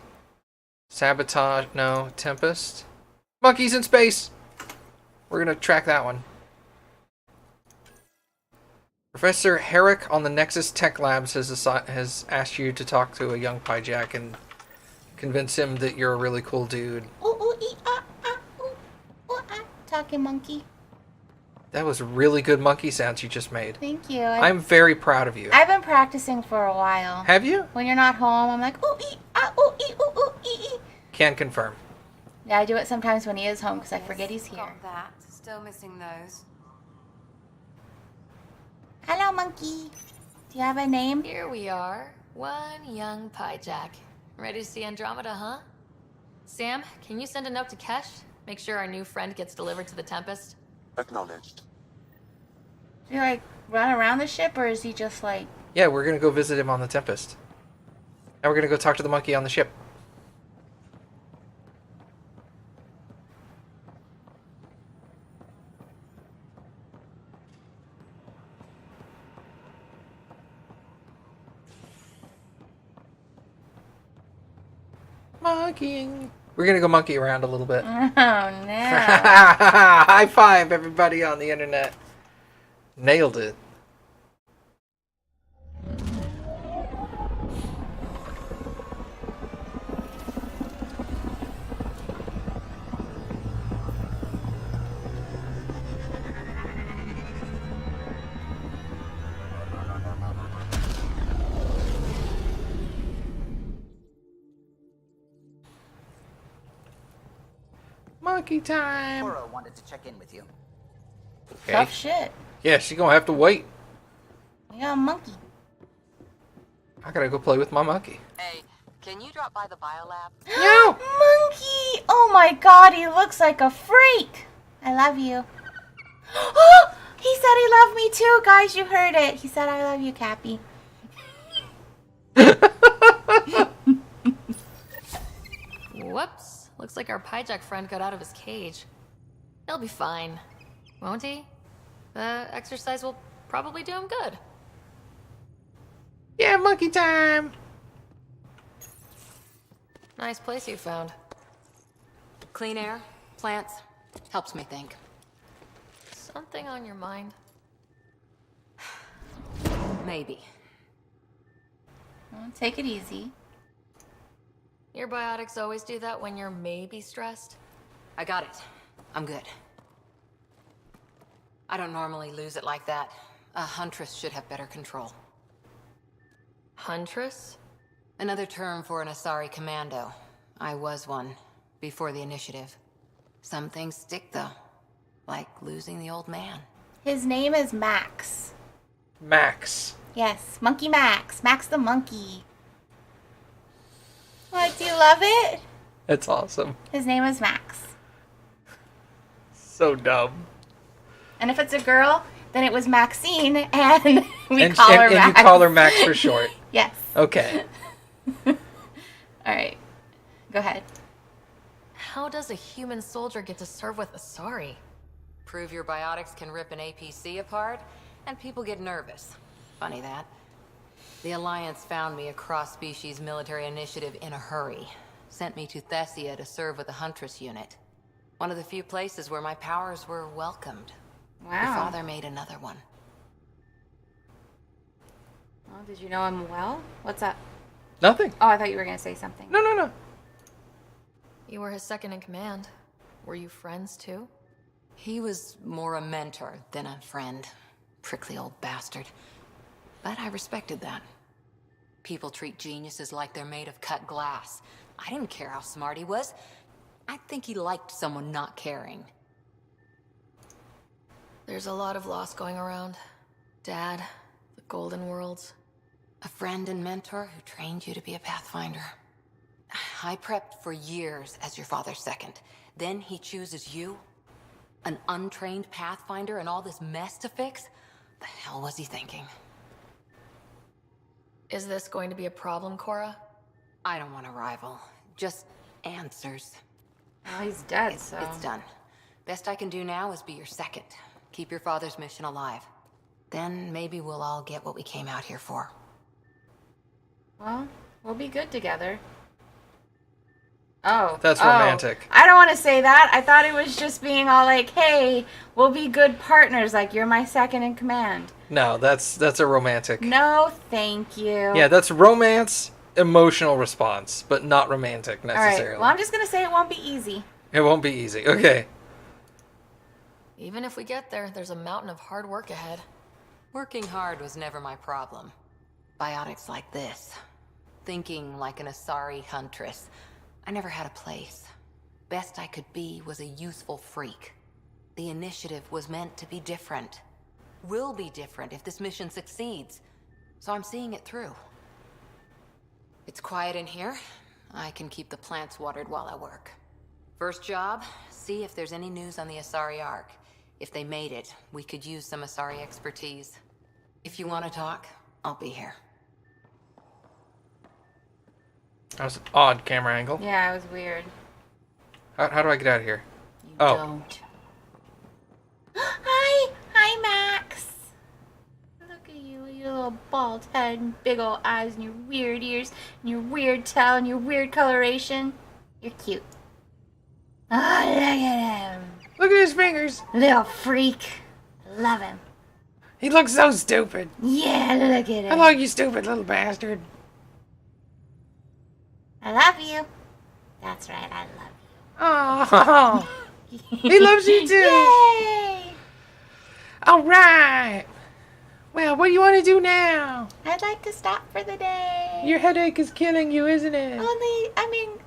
Sabotage. No. Tempest. Monkeys in space! We're gonna track that one. Professor Herrick on the Nexus Tech Labs has asked you to talk to a young Pyjack and convince him that you're a really cool dude. Talking monkey. That was really good monkey sounds you just made. Thank you. I'm very proud of you. I've been practicing for a while. Have you? When you're not home, I'm like, ooh, ee, ah, ooh, ee, ooh, ooh, ee, ee. Can confirm. Yeah, I do it sometimes when he is home because I forget he's here. Got that. Still missing those. Hello, monkey. Do you have a name? Here we are. One young Pyjack. Ready to see Andromeda, huh? Sam, can you send a note to Kesh? Make sure our new friend gets delivered to the Tempest. Acknowledged. Do you like run around the ship or is he just like... Yeah, we're gonna go visit him on the Tempest. Now we're gonna go talk to the monkey on the ship. Monkeying. We're gonna go monkey around a little bit. Oh, no. High five, everybody on the internet. Nailed it. Monkey time. Cora wanted to check in with you. Okay. Tough shit. Yeah, she gonna have to wait. We got a monkey. I gotta go play with my monkey. Hey, can you drop by the biolab? No! Monkey! Oh my god, he looks like a freak. I love you. Oh! He said he loved me too, guys. You heard it. He said, I love you, Kappy. Whoops. Looks like our Pyjack friend got out of his cage. He'll be fine, won't he? The exercise will probably do him good. Yeah, monkey time. Nice place you found. Clean air, plants, helps me think. Something on your mind? Maybe. Well, take it easy. Your biotics always do that when you're maybe stressed? I got it. I'm good. I don't normally lose it like that. A huntress should have better control. Huntress? Another term for an Asari commando. I was one, before the initiative. Some things stick, though. Like losing the old man. His name is Max. Max. Yes, Monkey Max. Max the monkey. What, do you love it? That's awesome. His name is Max. So dumb. And if it's a girl, then it was Maxine, and we And call her Max. And you call her Max for short. Yes. Okay. All right. Go ahead. How does a human soldier get to serve with Asari? Prove your biotics can rip an APC apart, and people get nervous. Funny that. The Alliance found me a cross-species military initiative in a hurry. Sent me to Thessia to serve with the Huntress unit. One of the few places where my powers were welcomed. Wow. Your father made another one. Well, did you know him well? What's up? Nothing. Oh, I thought you were going to say something. No. You were his second in command. Were you friends too? He was more a mentor than a friend. Prickly old bastard. But I respected that. People treat geniuses like they're made of cut glass. I didn't care how smart he was. I think he liked someone not caring. There's a lot of loss going around. Dad, the Golden Worlds. A friend and mentor who trained you to be a Pathfinder. I prepped for years as your father's second. Then he chooses you? An untrained Pathfinder and all this mess to fix? The hell was he thinking? Is this going to be a problem, Cora? I don't want a rival. Just answers. Oh, he's dead, so... It's done. Best I can do now is be your second. Keep your father's mission alive. Then maybe we'll all get what we came out here for. Well, we'll be good together. Oh. That's romantic. I don't want to say that. I thought it was just being all like, hey, we'll be good partners, like you're my second in command. No, that's a romantic. No, thank you. Yeah, that's romance, emotional response, but not romantic necessarily. All right, well, I'm just going to say it won't be easy. It won't be easy. Okay. Even if we get there, there's a mountain of hard work ahead. Working hard was never my problem. Biotics like this. Thinking like an Asari huntress. I never had a place. Best I could be was a useful freak. The initiative was meant to be different. Will be different if this mission succeeds. So I'm seeing it through. It's quiet in here. I can keep the plants watered while I work. First job, see if there's any news on the Asari Ark. If they made it, we could use some Asari expertise. If you want to talk, I'll be here. That was an odd camera angle. Yeah, it was weird. How do I get out of here? You don't. Hi! Hi, Max! Look at you, you little bald head and big old eyes and your weird ears and your weird tail and your weird coloration. You're cute. Oh, look at him. Look at his fingers. Little freak. Love him. He looks so stupid. Yeah, look at him. Hello, you stupid little bastard. I love you. That's right, I love Oh, he loves you too. Yay! All right. Well, what do you want to do now? I'd like to stop for the day. Your headache is killing you, isn't it?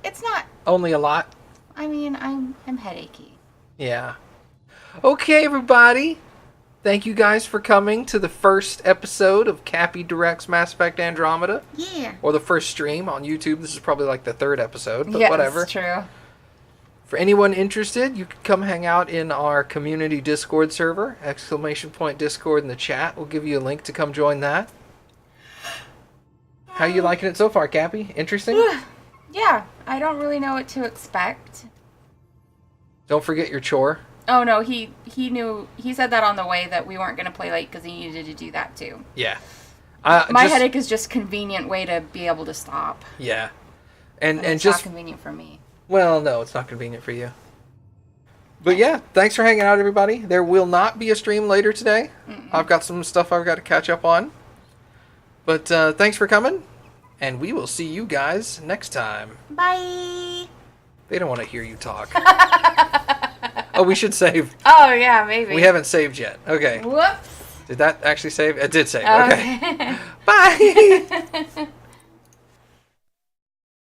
It's not. Only a lot? I'm headachy. Yeah. Okay, everybody. Thank you guys for coming to the first episode of Kappy Directs Mass Effect Andromeda. Yeah. Or the first stream on YouTube. This is probably like the third episode, but yeah, whatever. That's true. For anyone interested, you can come hang out in our community Discord server, ! Discord in the chat. We'll give you a link to come join that. How you liking it so far, Kappy? Interesting? Yeah, I don't really know what to expect. Don't forget your chore. Oh no, he knew. He said that on the way that we weren't going to play late because he needed to do that too. Yeah. My headache is just a convenient way to be able to stop. Yeah. And it's just not convenient for me. Well, no, it's not convenient for you. But yeah, thanks for hanging out, everybody. There will not be a stream later today. I've got some stuff I've got to catch up on. But thanks for coming, and we will see you guys next time. Bye. They don't want to hear you talk. Oh, we should save. Oh, yeah, maybe. We haven't saved yet. Okay. Whoops. Did that actually save? It did save. Okay. Bye.